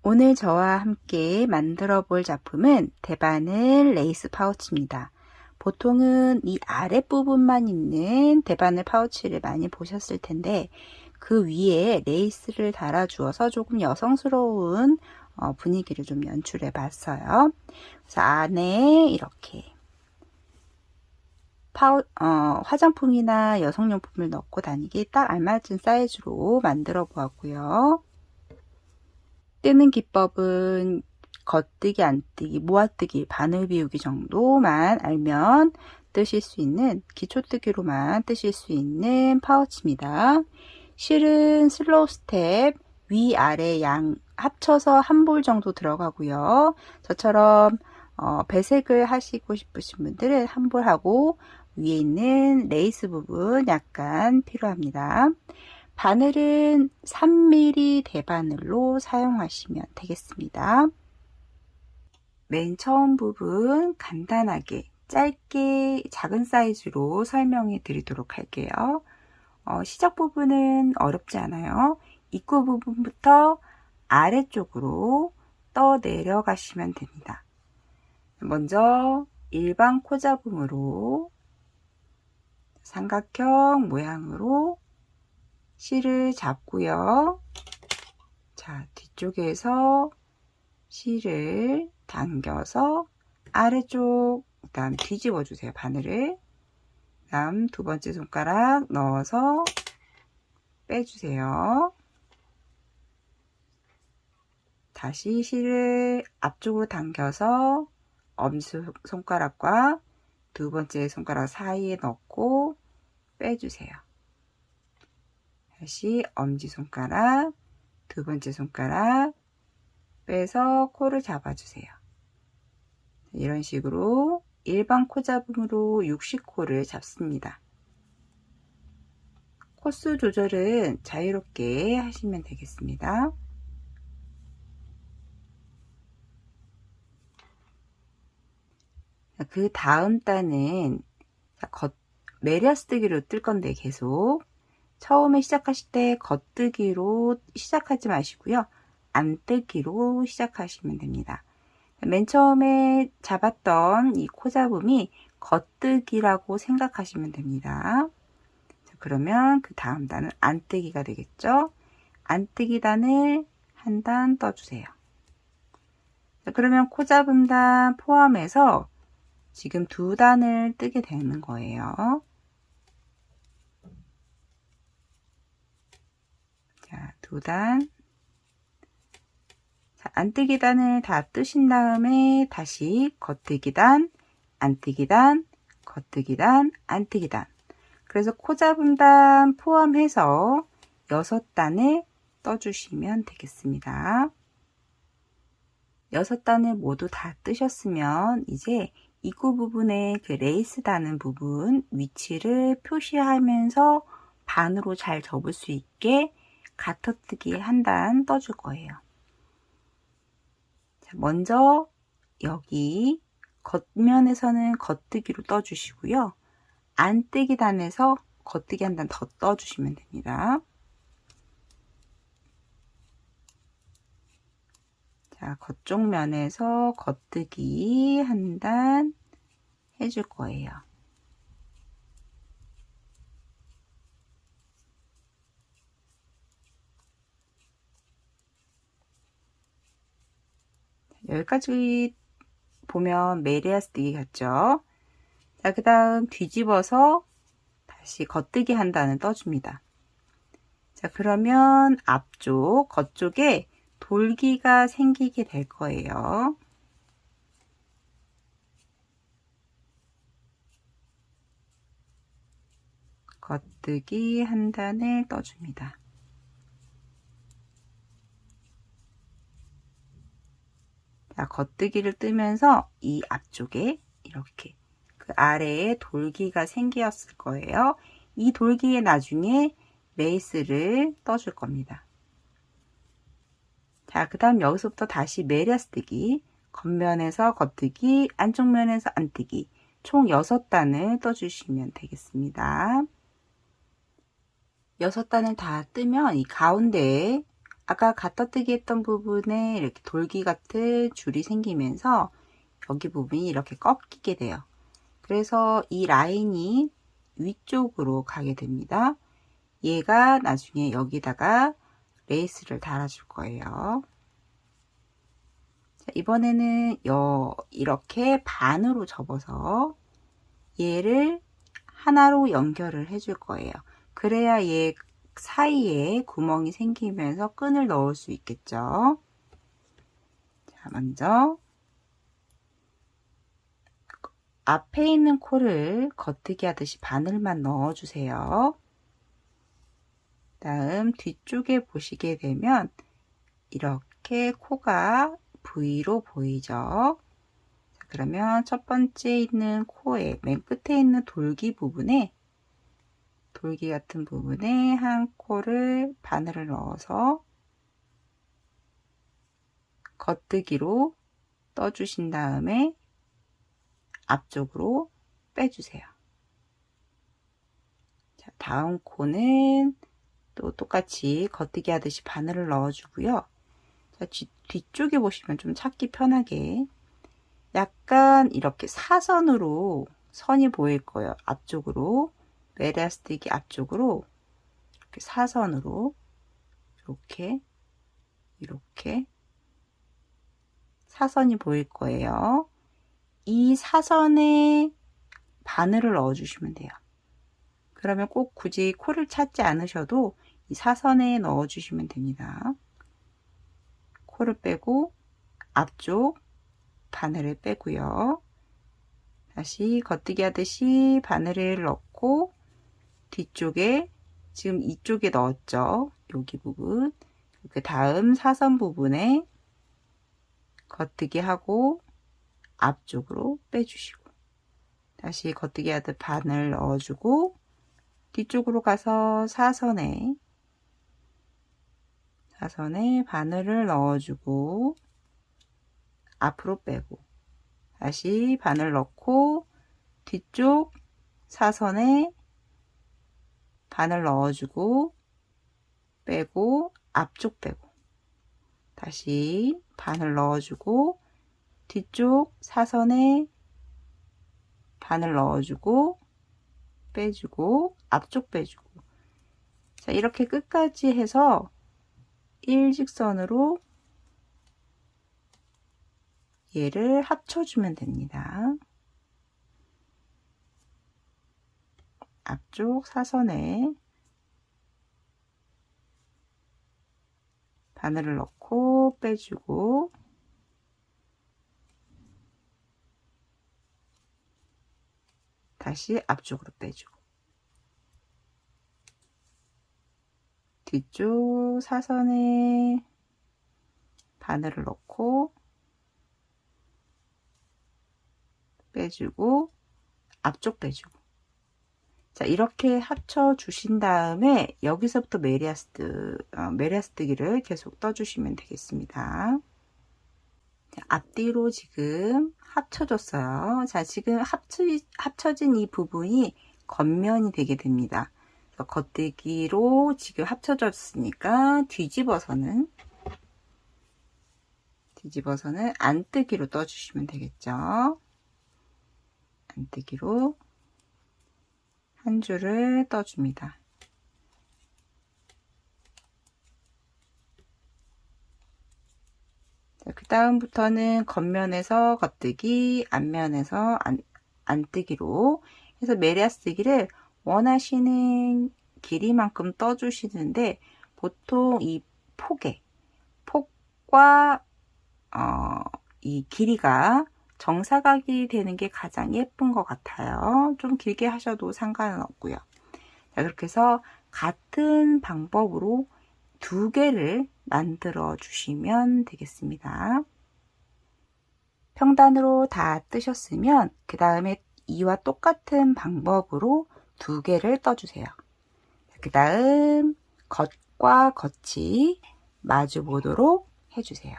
오늘 저와 함께 만들어 볼 작품은 대바늘 레이스 파우치입니다. 보통은 이 아랫부분만 있는 대바늘 파우치를 많이 보셨을 텐데 그 위에 레이스를 달아주어서 조금 여성스러운 분위기를 좀 연출해 봤어요. 그래서 안에 이렇게 화장품이나 여성용품을 넣고 다니기 딱 알맞은 사이즈로 만들어 보았고요. 뜨는 기법은 겉뜨기, 안뜨기, 모아뜨기, 바늘 비우기 정도만 알면 뜨실 수 있는 기초뜨기로만 뜨실 수 있는 파우치입니다. 실은 슬로우 스텝 위아래 양 합쳐서 한 볼 정도 들어가고요. 저처럼 배색을 하시고 싶으신 분들은 한 볼 하고 위에 있는 레이스 부분 약간 필요합니다. 바늘은 3mm 대바늘로 사용하시면 되겠습니다. 맨 처음 부분 간단하게 짧게 작은 사이즈로 설명해 드리도록 할게요. 시작 부분은 어렵지 않아요. 입구 부분부터 아래쪽으로 떠 내려가시면 됩니다. 먼저 일반 코 잡음으로 삼각형 모양으로 실을 잡고요. 자, 뒤쪽에서 실을 당겨서 아래쪽 그다음 뒤집어 주세요. 바늘을. 그다음 두 번째 손가락 넣어서 빼주세요. 다시 실을 앞쪽으로 당겨서 엄지손가락과 두 번째 손가락 사이에 넣고 빼주세요. 다시 엄지손가락, 두 번째 손가락 빼서 코를 잡아주세요. 이런 식으로 일반 코 잡음으로 60코를 잡습니다. 코수 조절은 자유롭게 하시면 되겠습니다. 그 다음 단은 메리아스뜨기로 뜰 건데 계속 처음에 시작하실 때 겉뜨기로 시작하지 마시고요. 안뜨기로 시작하시면 됩니다. 맨 처음에 잡았던 이 코 잡음이 겉뜨기라고 생각하시면 됩니다. 그러면 그 다음 단은 안뜨기가 되겠죠. 안뜨기 단을 한 단 떠주세요. 그러면 코 잡음 단 포함해서 지금 두 단을 뜨게 되는 거예요. 자, 두 단. 자, 안뜨기 단을 다 뜨신 다음에 다시 겉뜨기 단, 안뜨기 단, 겉뜨기 단, 안뜨기 단. 그래서 코 잡음 단 포함해서 6단을 떠주시면 되겠습니다. 6단을 모두 다 뜨셨으면 이제 입구 부분에 그 레이스 다는 부분 위치를 표시하면서 반으로 잘 접을 수 있게 가터뜨기 한 단 떠줄 거예요. 자, 먼저 여기 겉면에서는 겉뜨기로 떠주시고요. 안뜨기 단에서 겉뜨기 한 단 더 떠주시면 됩니다. 자, 겉쪽 면에서 겉뜨기 한 단 해줄 거예요. 여기까지 보면 메리아스뜨기 같죠? 자, 그 다음 뒤집어서 다시 겉뜨기 한 단을 떠줍니다. 자, 그러면 앞쪽, 겉쪽에 돌기가 생기게 될 거예요. 겉뜨기 한 단을 떠줍니다. 자, 겉뜨기를 뜨면서 이 앞쪽에 이렇게 그 아래에 돌기가 생겼을 거예요. 이 돌기에 나중에 레이스를 떠줄 겁니다. 자, 그 다음 여기서부터 다시 메리아스뜨기, 겉면에서 겉뜨기, 안쪽 면에서 안뜨기, 총 6단을 떠주시면 되겠습니다. 6단을 다 뜨면 이 가운데에 아까 가떠뜨기 했던 부분에 이렇게 돌기 같은 줄이 생기면서 여기 부분이 이렇게 꺾이게 돼요. 그래서 이 라인이 위쪽으로 가게 됩니다. 얘가 나중에 여기다가 레이스를 달아줄 거예요. 자, 이번에는 이렇게 반으로 접어서 얘를 하나로 연결을 해줄 거예요. 그래야 얘 사이에 구멍이 생기면서 끈을 넣을 수 있겠죠. 자, 먼저 앞에 있는 코를 겉뜨기 하듯이 바늘만 넣어주세요. 다음 뒤쪽에 보시게 되면 이렇게 코가 V로 보이죠. 자, 그러면 첫 번째 있는 코에 맨 끝에 있는 돌기 부분에 돌기 같은 부분에 한 코를 바늘을 넣어서 겉뜨기로 떠주신 다음에 앞쪽으로 빼주세요. 자, 다음 코는 또 똑같이 겉뜨기 하듯이 바늘을 넣어주고요. 자, 뒤쪽에 보시면 좀 찾기 편하게 약간 이렇게 사선으로 선이 보일 거예요. 앞쪽으로 메리아스틱이 앞쪽으로 이렇게 사선으로 이렇게 사선이 보일 거예요. 이 사선에 바늘을 넣어 주시면 돼요. 그러면 꼭 굳이 코를 찾지 않으셔도 이 사선에 넣어 주시면 됩니다. 코를 빼고 앞쪽 바늘을 빼고요. 다시 겉뜨기 하듯이 바늘을 넣고 뒤쪽에 지금 이쪽에 넣었죠. 여기 부분. 그 다음 사선 부분에 겉뜨기 하고 앞쪽으로 빼주시고 다시 겉뜨기 하듯 바늘 넣어주고 뒤쪽으로 가서 사선에 바늘을 넣어주고 앞으로 빼고 다시 바늘 넣고 뒤쪽 사선에 바늘 넣어주고 빼고 앞쪽 빼고 다시 바늘 넣어주고 뒤쪽 사선에 바늘 넣어주고 빼주고 앞쪽 빼주고 자 이렇게 끝까지 해서 일직선으로 얘를 합쳐주면 됩니다. 앞쪽 사선에 바늘을 넣고 빼주고 다시 앞쪽으로 빼주고 뒤쪽 사선에 바늘을 넣고 빼주고 앞쪽 빼주고 자 이렇게 합쳐 주신 다음에 여기서부터 메리아스뜨기를 계속 떠주시면 되겠습니다. 자, 앞뒤로 지금 합쳐줬어요. 자 지금 합쳐진 이 부분이 겉면이 되게 됩니다. 겉뜨기로 지금 합쳐졌으니까 뒤집어서는 안뜨기로 떠주시면 되겠죠. 안뜨기로 한 줄을 떠줍니다. 그 다음부터는 겉면에서 겉뜨기, 앞면에서 안뜨기로 해서 메리아스뜨기를 원하시는 길이만큼 떠주시는데 보통 이 폭과 이 길이가 정사각이 되는 게 가장 예쁜 것 같아요. 좀 길게 하셔도 상관은 없고요. 자, 그렇게 해서 같은 방법으로 두 개를 만들어 주시면 되겠습니다. 평단으로 다 뜨셨으면 그 다음에 이와 똑같은 방법으로 두 개를 떠주세요. 그 다음 겉과 겉이 마주 보도록 해주세요.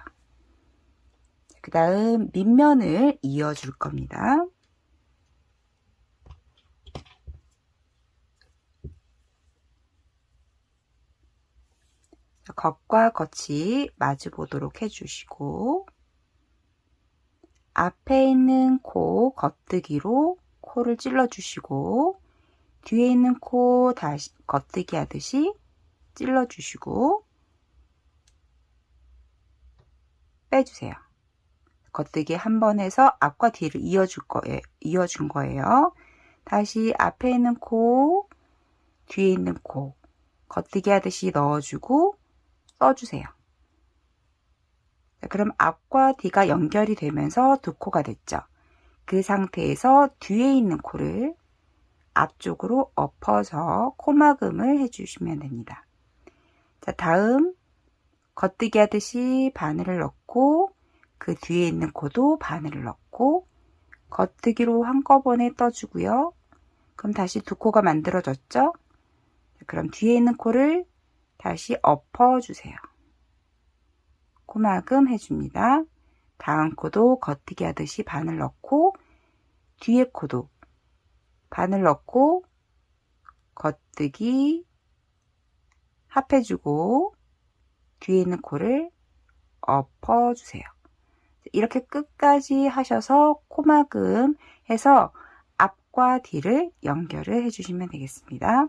그 다음 밑면을 이어줄 겁니다. 겉과 겉이 마주 보도록 해주시고 앞에 있는 코 겉뜨기로 코를 찔러주시고 뒤에 있는 코 다시 겉뜨기 하듯이 찔러주시고 빼주세요. 겉뜨기 한 번 해서 앞과 뒤를 이어준 거예요. 다시 앞에 있는 코, 뒤에 있는 코 겉뜨기 하듯이 넣어주고 써주세요. 그럼 앞과 뒤가 연결이 되면서 두 코가 됐죠. 그 상태에서 뒤에 있는 코를 앞쪽으로 엎어서 코막음을 해주시면 됩니다. 자, 다음 겉뜨기 하듯이 바늘을 넣고 그 뒤에 있는 코도 바늘을 넣고 겉뜨기로 한꺼번에 떠주고요. 그럼 다시 두 코가 만들어졌죠? 그럼 뒤에 있는 코를 다시 엎어주세요. 코막음 해줍니다. 다음 코도 겉뜨기 하듯이 바늘 넣고 뒤에 코도 바늘 넣고 겉뜨기 합해주고 뒤에 있는 코를 엎어주세요. 이렇게 끝까지 하셔서 코막음 해서 앞과 뒤를 연결을 해주시면 되겠습니다.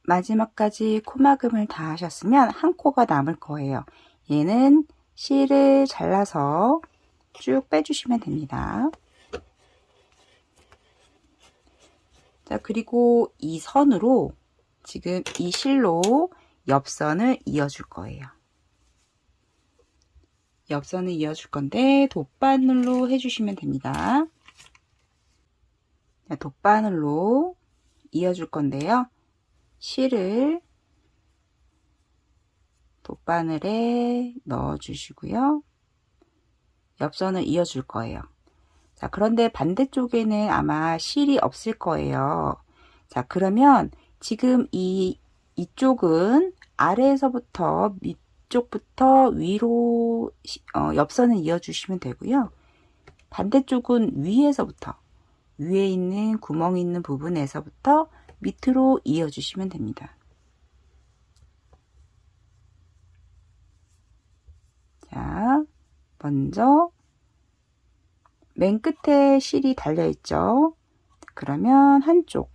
마지막까지 코막음을 다 하셨으면 한 코가 남을 거예요. 얘는 실을 잘라서 쭉 빼주시면 됩니다. 자, 그리고 이 선으로 지금 이 실로 옆선을 이어줄 거예요. 옆선을 이어줄 건데 돗바늘로 해주시면 됩니다. 자, 돗바늘로 이어줄 건데요. 실을 돗바늘에 넣어주시고요. 옆선을 이어줄 거예요. 자, 그런데 반대쪽에는 아마 실이 없을 거예요. 자, 그러면 지금 이쪽은 아래에서부터 밑쪽부터 위로 옆선을 이어주시면 되고요. 반대쪽은 위에서부터 위에 있는 구멍 있는 부분에서부터 밑으로 이어주시면 됩니다. 자, 먼저 맨 끝에 실이 달려있죠. 그러면 한쪽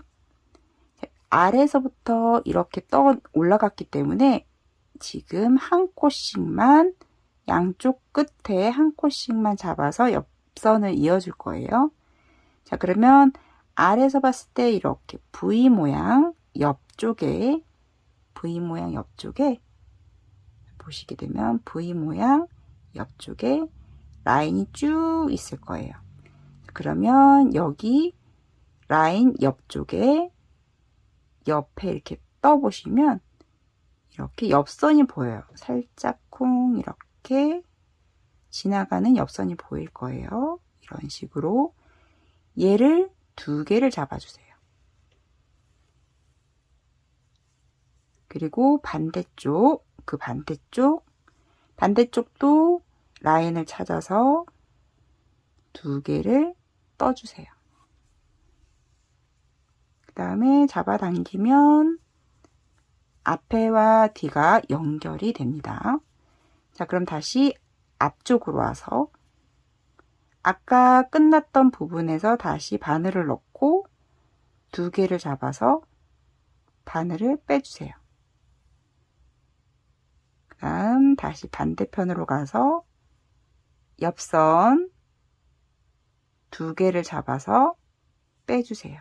아래에서부터 이렇게 떠 올라갔기 때문에 지금 한 코씩만 양쪽 끝에 한 코씩만 잡아서 옆선을 이어줄 거예요. 자, 그러면 아래에서 봤을 때 이렇게 V 모양 옆쪽에 보시게 되면 V 모양 옆쪽에 라인이 쭉 있을 거예요. 그러면 여기 라인 옆쪽에 옆에 이렇게 떠보시면 이렇게 옆선이 보여요. 살짝 쿵 이렇게 지나가는 옆선이 보일 거예요. 이런 식으로 얘를 두 개를 잡아주세요. 그리고 반대쪽, 반대쪽도 라인을 찾아서 두 개를 떠주세요. 그 다음에 잡아당기면 앞에와 뒤가 연결이 됩니다. 자, 그럼 다시 앞쪽으로 와서 아까 끝났던 부분에서 다시 바늘을 넣고 두 개를 잡아서 바늘을 빼주세요. 그 다음 다시 반대편으로 가서 옆선 두 개를 잡아서 빼주세요.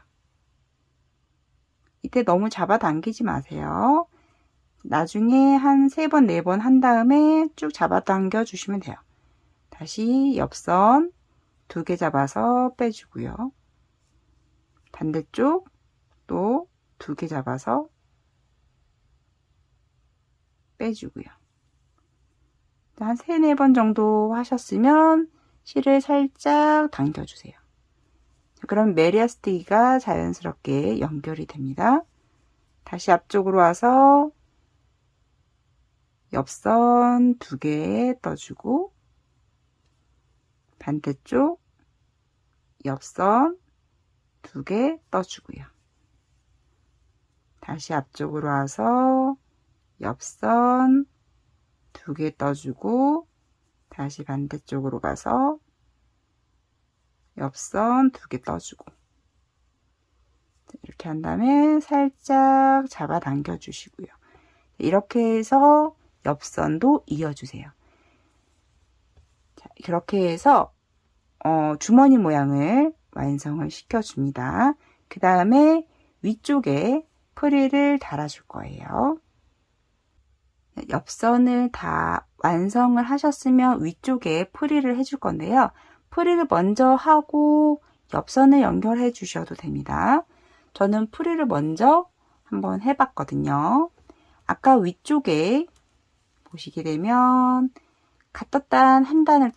이때 너무 잡아당기지 마세요. 나중에 한 3번, 4번 한 다음에 쭉 잡아당겨 주시면 돼요. 다시 옆선 두 개 잡아서 빼주고요. 반대쪽 또 두 개 잡아서 빼주고요. 한 3, 4번 정도 하셨으면 실을 살짝 당겨주세요. 그럼 메리아스티기가 자연스럽게 연결이 됩니다. 다시 앞쪽으로 와서 옆선 두 개 떠주고 반대쪽 옆선 두 개 떠주고요. 다시 앞쪽으로 와서 옆선 2개 떠주고 다시 반대쪽으로 가서 옆선 2개 떠주고 이렇게 한 다음에 살짝 잡아당겨 주시고요. 이렇게 해서 옆선도 이어주세요. 자, 그렇게 해서 주머니 모양을 완성을 시켜줍니다. 그 다음에 위쪽에 프릴을 달아줄 거예요. 옆선을 다 완성을 하셨으면 위쪽에 프릴을 해줄 건데요. 프릴을 먼저 하고 옆선을 연결해 주셔도 됩니다. 저는 프릴을 먼저 한번 해봤거든요. 아까 위쪽에 보시게 되면 갓떴단 한 단을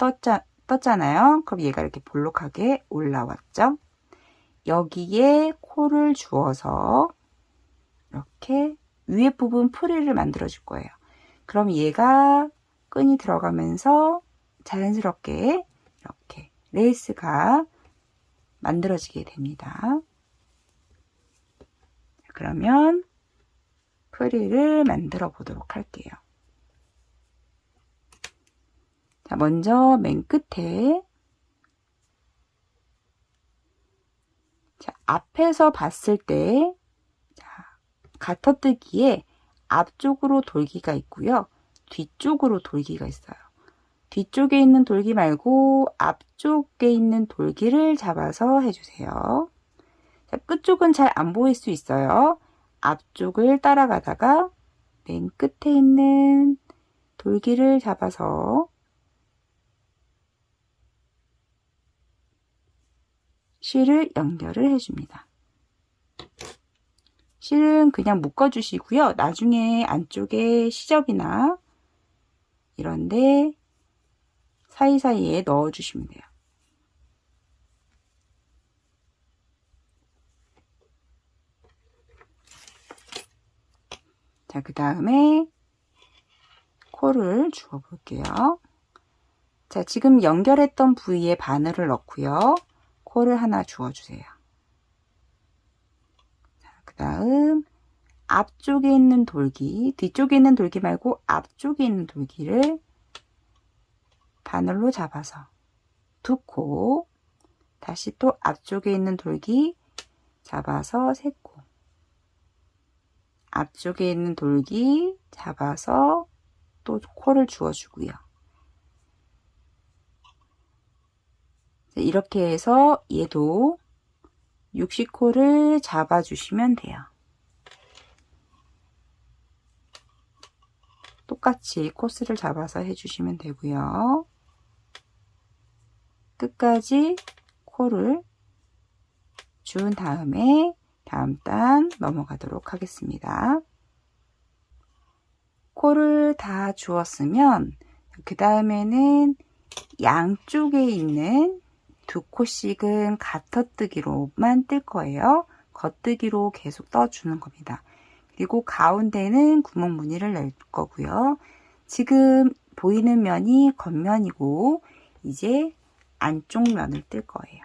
떴잖아요. 그럼 얘가 이렇게 볼록하게 올라왔죠. 여기에 코를 주어서 이렇게 위에 부분 프릴을 만들어 줄 거예요. 그럼 얘가 끈이 들어가면서 자연스럽게 이렇게 레이스가 만들어지게 됩니다. 그러면 프릴을 만들어 보도록 할게요. 자, 먼저 맨 끝에 자, 앞에서 봤을 때 가터뜨기에 앞쪽으로 돌기가 있고요. 뒤쪽으로 돌기가 있어요. 뒤쪽에 있는 돌기 말고 앞쪽에 있는 돌기를 잡아서 해주세요. 자, 끝쪽은 잘 안 보일 수 있어요. 앞쪽을 따라가다가 맨 끝에 있는 돌기를 잡아서 실을 연결을 해줍니다. 실은 그냥 묶어주시고요. 나중에 안쪽에 시접이나 이런데 사이사이에 넣어주시면 돼요. 자, 그 다음에 코를 주워 볼게요. 자, 지금 연결했던 부위에 바늘을 넣고요. 코를 하나 주워주세요. 그 다음 앞쪽에 있는 돌기, 뒤쪽에 있는 돌기 말고 앞쪽에 있는 돌기를 바늘로 잡아서 2코, 다시 또 앞쪽에 있는 돌기 잡아서 3코, 앞쪽에 있는 돌기 잡아서 또 코를 주워주고요. 이렇게 해서 얘도 60코를 잡아주시면 돼요. 똑같이 코스를 잡아서 해주시면 되고요. 끝까지 코를 준 다음에 다음 단 넘어가도록 하겠습니다. 코를 다 주었으면 그 다음에는 양쪽에 있는 2코씩은 가터뜨기로만 뜰 거예요. 겉뜨기로 계속 떠주는 겁니다. 그리고 가운데는 구멍 무늬를 낼 거고요. 지금 보이는 면이 겉면이고 이제 안쪽 면을 뜰 거예요.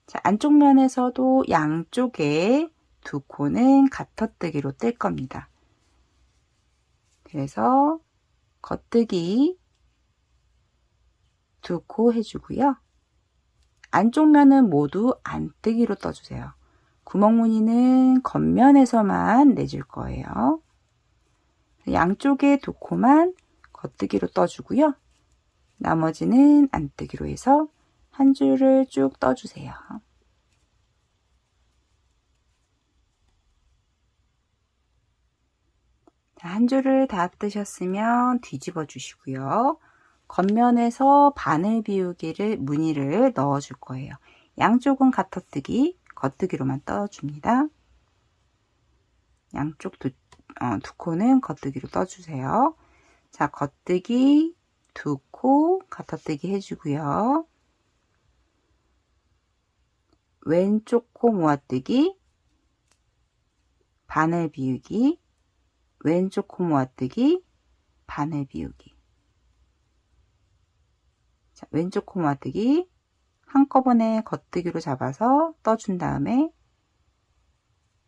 자, 안쪽 면에서도 양쪽에 2코는 가터뜨기로 뜰 겁니다. 그래서 겉뜨기 2코 해주고요. 안쪽 면은 모두 안뜨기로 떠주세요. 구멍무늬는 겉면에서만 내줄 거예요. 양쪽에 2코만 겉뜨기로 떠주고요. 나머지는 안뜨기로 해서 한 줄을 쭉 떠주세요. 자, 한 줄을 다 뜨셨으면 뒤집어 주시고요. 겉면에서 바늘 비우기를 무늬를 넣어 줄 거예요. 양쪽은 가터뜨기, 겉뜨기로만 떠줍니다. 양쪽 2코는 겉뜨기로 떠주세요. 자, 겉뜨기 2코 가터뜨기 해주고요. 왼쪽 코 모아뜨기, 바늘 비우기, 왼쪽 코 모아뜨기, 바늘 비우기. 자, 왼쪽 코 모아뜨기 한꺼번에 겉뜨기로 잡아서 떠준 다음에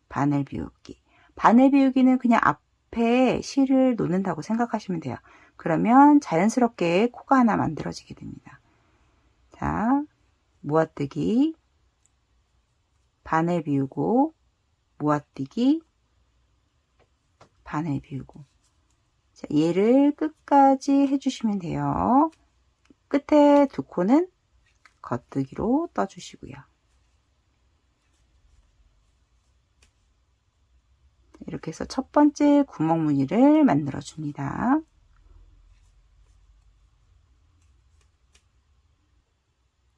바늘 비우기. 바늘 비우기는 그냥 앞에 실을 놓는다고 생각하시면 돼요. 그러면 자연스럽게 코가 하나 만들어지게 됩니다. 자, 모아뜨기, 바늘 비우고, 모아뜨기, 바늘 비우고. 자, 얘를 끝까지 해주시면 돼요. 끝에 두 코는 겉뜨기로 떠주시고요. 이렇게 해서 첫 번째 구멍 무늬를 만들어 줍니다.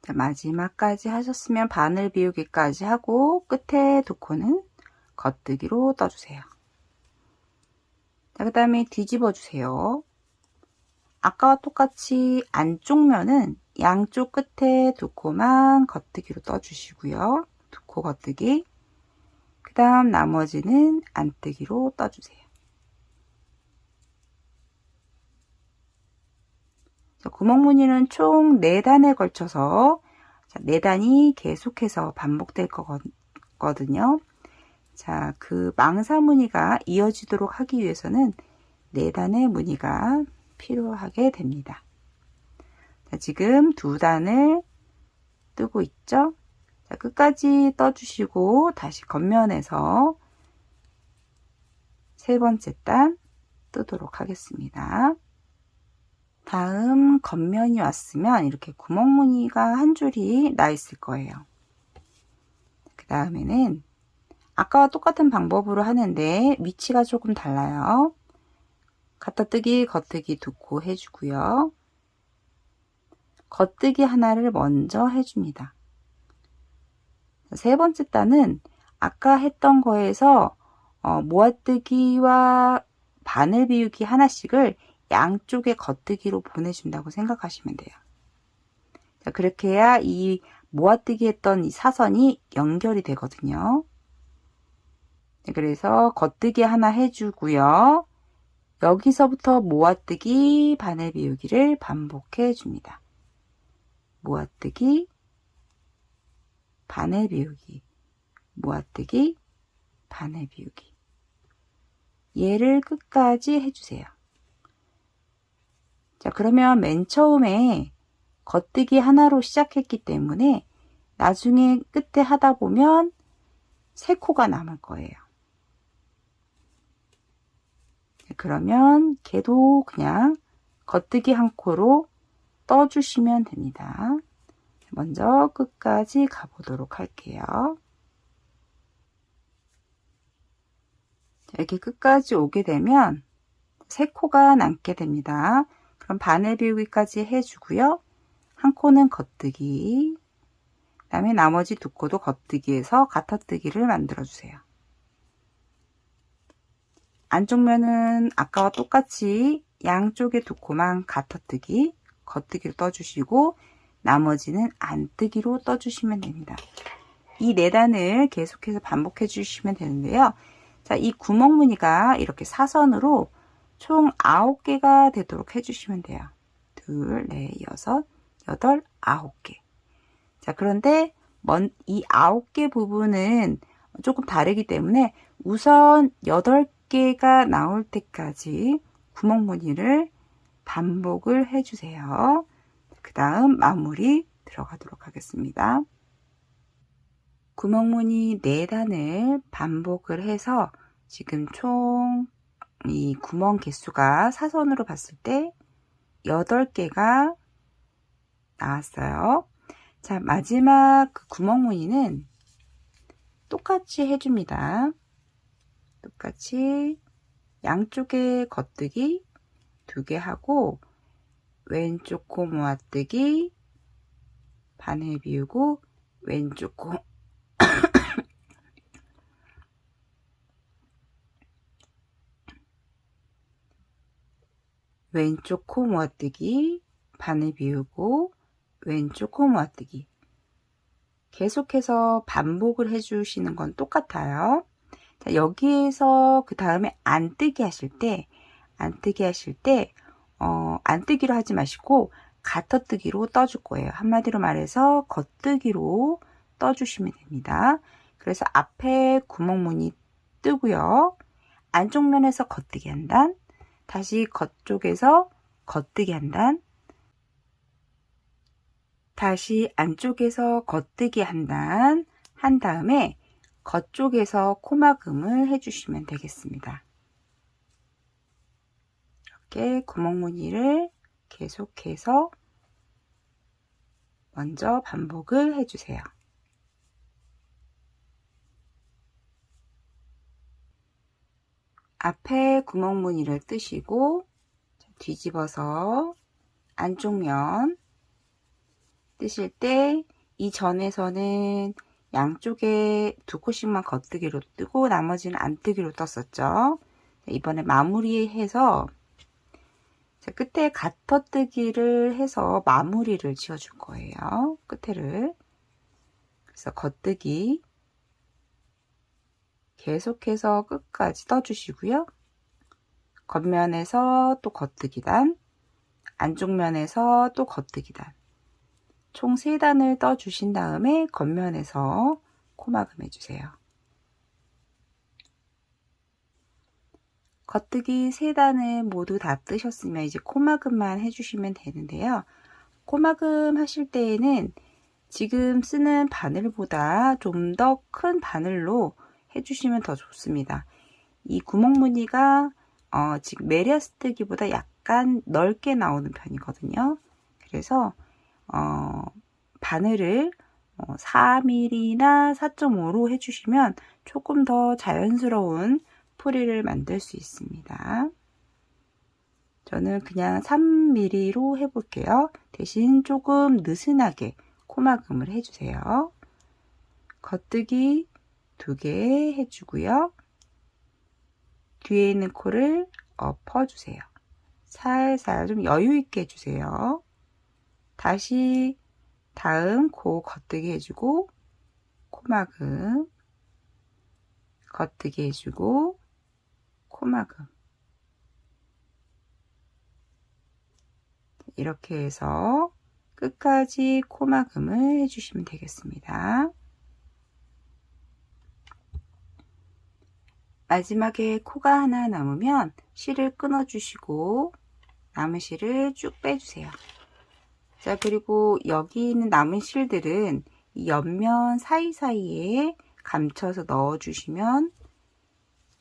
자, 마지막까지 하셨으면 바늘 비우기까지 하고 끝에 두 코는 겉뜨기로 떠주세요. 자, 그 다음에 뒤집어 주세요. 아까와 똑같이 안쪽 면은 양쪽 끝에 두 코만 겉뜨기로 떠주시고요. 두 코 겉뜨기. 그 다음 나머지는 안뜨기로 떠주세요. 자, 구멍 무늬는 총 4단에 걸쳐서 4단이 계속해서 반복될 거거든요. 자, 그 망사 무늬가 이어지도록 하기 위해서는 4단의 무늬가 필요하게 됩니다. 자, 지금 2단을 뜨고 있죠? 자, 끝까지 떠주시고 다시 겉면에서 세 번째 단 뜨도록 하겠습니다. 다음 겉면이 왔으면 이렇게 구멍 무늬가 한 줄이 나 있을 거예요. 그 다음에는 아까와 똑같은 방법으로 하는데 위치가 조금 달라요. 갖다뜨기, 겉뜨기 두 코 해주고요. 겉뜨기 하나를 먼저 해줍니다. 세 번째 단은 아까 했던 거에서 모아뜨기와 바늘 비우기 하나씩을 양쪽에 겉뜨기로 보내준다고 생각하시면 돼요. 자, 그렇게 해야 이 모아뜨기 했던 이 사선이 연결이 되거든요. 네, 그래서 겉뜨기 하나 해주고요. 여기서부터 모아뜨기, 바늘 비우기를 반복해 줍니다. 모아뜨기, 바늘 비우기, 모아뜨기, 바늘 비우기. 얘를 끝까지 해주세요. 자, 그러면 맨 처음에 겉뜨기 하나로 시작했기 때문에 나중에 끝에 하다 보면 3코가 남을 거예요. 그러면 걔도 그냥 겉뜨기 한 코로 떠주시면 됩니다. 먼저 끝까지 가보도록 할게요. 이렇게 끝까지 오게 되면 3코가 남게 됩니다. 그럼 바늘 비우기까지 해주고요. 한 코는 겉뜨기, 그 다음에 나머지 두 코도 겉뜨기에서 가터뜨기를 만들어 주세요. 안쪽 면은 아까와 똑같이 양쪽에 두 코만 가터뜨기, 겉뜨기로 떠주시고 나머지는 안뜨기로 떠주시면 됩니다. 이 4단을 계속해서 반복해 주시면 되는데요. 자, 이 구멍 무늬가 이렇게 사선으로 총 9개가 되도록 해주시면 돼요. 2, 4, 6, 8, 9개. 자, 그런데 이 9개 부분은 조금 다르기 때문에 우선 8개가 나올 때까지 구멍 무늬를 반복을 해주세요. 그 다음 마무리 들어가도록 하겠습니다. 구멍 무늬 4단을 반복을 해서 지금 총 이 구멍 개수가 사선으로 봤을 때 8개가 나왔어요. 자, 마지막 그 구멍 무늬는 똑같이 해줍니다. 똑같이 양쪽에 겉뜨기 2개 하고 왼쪽 코 모아뜨기, 바늘 비우고 왼쪽 코 왼쪽 코 모아뜨기, 바늘 비우고 왼쪽 코 모아뜨기. 계속해서 반복을 해주시는 건 똑같아요. 자, 여기에서 그 다음에 안뜨기 하실 때 안뜨기로 하지 마시고 가터뜨기로 떠줄 거예요. 한마디로 말해서 겉뜨기로 떠주시면 됩니다. 그래서 앞에 구멍 무늬 뜨고요. 안쪽 면에서 겉뜨기 한 단, 다시 겉쪽에서 겉뜨기 한 단, 다시 안쪽에서 겉뜨기 한 단 한 다음에 겉쪽에서 코막음을 해주시면 되겠습니다. 이렇게 구멍무늬를 계속해서 먼저 반복을 해주세요. 앞에 구멍무늬를 뜨시고 뒤집어서 안쪽 면 뜨실 때 이 전에서는 양쪽에 2코씩만 겉뜨기로 뜨고 나머지는 안뜨기로 떴었죠. 이번에 마무리해서 끝에 가터뜨기를 해서 마무리를 지어줄 거예요. 끝에를. 그래서 겉뜨기 계속해서 끝까지 떠주시고요. 겉면에서 또 겉뜨기단, 안쪽 면에서 또 겉뜨기단, 총 3단을 떠주신 다음에 겉면에서 코막음 해주세요. 겉뜨기 3단을 모두 다 뜨셨으면 이제 코막음만 해주시면 되는데요. 코막음 하실 때에는 지금 쓰는 바늘보다 좀 더 큰 바늘로 해주시면 더 좋습니다. 이 구멍무늬가 지금 메리아스뜨기보다 약간 넓게 나오는 편이거든요. 그래서 바늘을 4mm나 4.5로 해주시면 조금 더 자연스러운 풀이를 만들 수 있습니다. 저는 그냥 3mm로 해볼게요. 대신 조금 느슨하게 코막음을 해주세요. 겉뜨기 2개 해주고요. 뒤에 있는 코를 엎어주세요. 살살 좀 여유있게 해주세요. 다시 다음 코 겉뜨기 해주고 코막음, 겉뜨기 해주고 코막음, 이렇게 해서 끝까지 코막음을 해주시면 되겠습니다. 마지막에 코가 하나 남으면 실을 끊어 주시고 남은 실을 쭉 빼주세요. 자, 그리고 여기 있는 남은 실들은 이 옆면 사이사이에 감춰서 넣어 주시면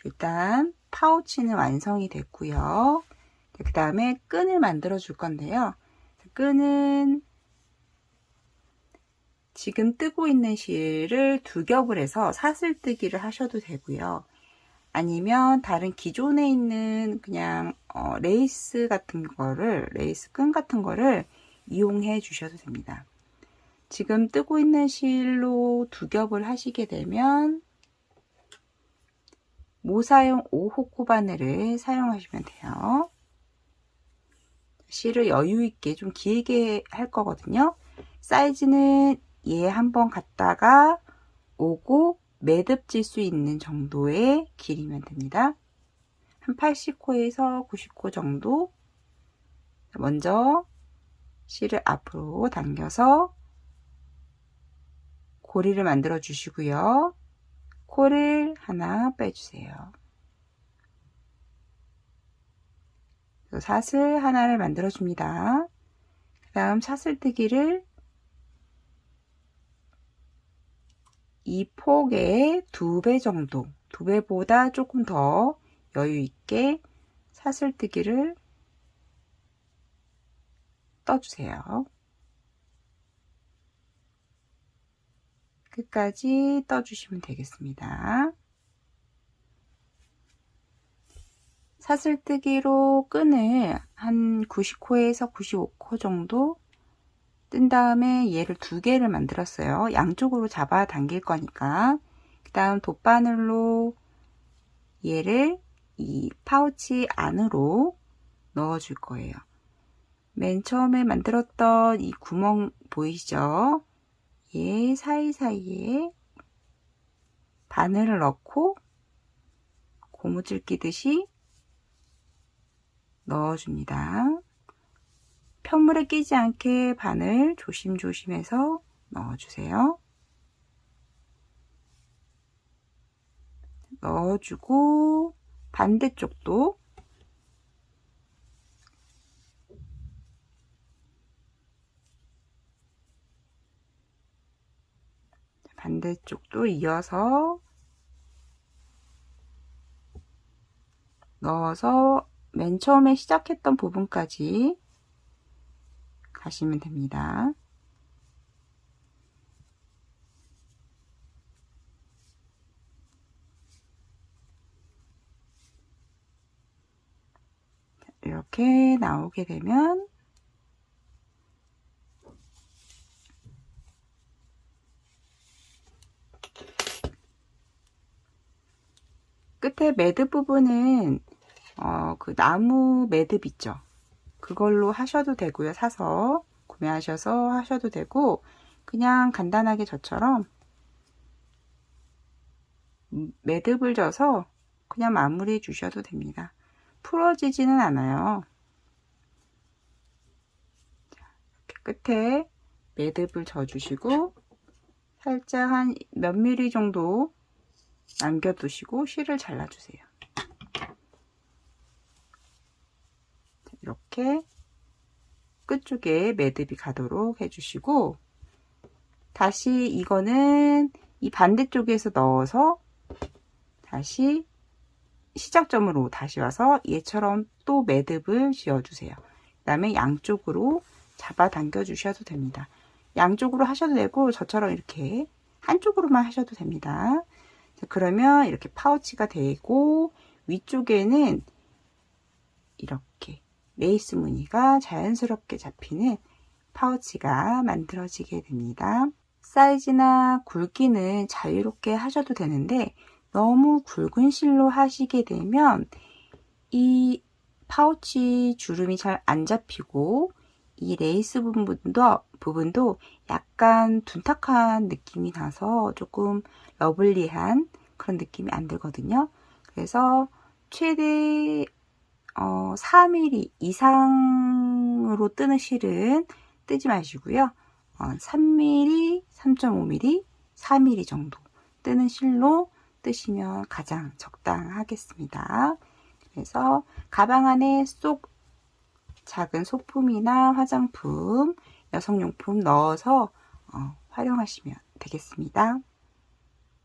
일단 파우치는 완성이 됐고요. 그 다음에 끈을 만들어 줄 건데요. 끈은 지금 뜨고 있는 실을 2겹을 해서 사슬뜨기를 하셔도 되고요. 아니면 다른 기존에 있는 그냥 레이스 같은 거를, 레이스 끈 같은 거를 이용해 주셔도 됩니다. 지금 뜨고 있는 실로 2겹을 하시게 되면 모사용 5호 코바늘을 사용하시면 돼요. 실을 여유있게 좀 길게 할 거거든요. 사이즈는 얘 한번 갔다가 오고 매듭질 수 있는 정도의 길이면 됩니다. 한 80코에서 90코 정도. 먼저 실을 앞으로 당겨서 고리를 만들어 주시고요. 코를 하나 빼주세요. 사슬 하나를 만들어 줍니다. 그 다음 사슬뜨기를 이 폭의 2배 정도, 2배보다 조금 더 여유 있게 사슬뜨기를 떠주세요. 끝까지 떠주시면 되겠습니다. 사슬뜨기로 끈을 한 90코에서 95코 정도 뜬 다음에 얘를 2개를 만들었어요. 양쪽으로 잡아 당길 거니까. 그 다음 돗바늘로 얘를 이 파우치 안으로 넣어 줄 거예요. 맨 처음에 만들었던 이 구멍 보이시죠? 얘 사이사이에 바늘을 넣고 고무줄 끼듯이 넣어줍니다. 편물에 끼지 않게 바늘 조심조심해서 넣어주세요. 넣어주고 반대쪽도 이어서 넣어서 맨 처음에 시작했던 부분까지 가시면 됩니다. 이렇게 나오게 되면 끝에 매듭 부분은 그 나무 매듭 있죠. 그걸로 하셔도 되고요. 사서 구매하셔서 하셔도 되고, 그냥 간단하게 저처럼 매듭을 져서 그냥 마무리해 주셔도 됩니다. 풀어지지는 않아요. 이렇게 끝에 매듭을 져 주시고 살짝 한 몇 미리 정도 남겨 두시고 실을 잘라 주세요. 이렇게 끝쪽에 매듭이 가도록 해주시고, 다시 이거는 이 반대쪽에서 넣어서 다시 시작점으로 다시 와서 얘처럼 또 매듭을 지어주세요. 그 다음에 양쪽으로 잡아당겨 주셔도 됩니다. 양쪽으로 하셔도 되고 저처럼 이렇게 한쪽으로만 하셔도 됩니다. 자, 그러면 이렇게 파우치가 되고 위쪽에는 이렇게 레이스 무늬가 자연스럽게 잡히는 파우치가 만들어지게 됩니다. 사이즈나 굵기는 자유롭게 하셔도 되는데 너무 굵은 실로 하시게 되면 이 파우치 주름이 잘 안 잡히고 이 레이스 부분도 약간 둔탁한 느낌이 나서 조금 러블리한 그런 느낌이 안 들거든요. 그래서 최대 4mm 이상으로 뜨는 실은 뜨지 마시고요. 3mm, 3.5mm, 4mm 정도 뜨는 실로 뜨시면 가장 적당하겠습니다. 그래서 가방 안에 쏙 작은 소품이나 화장품, 여성용품 넣어서 활용하시면 되겠습니다.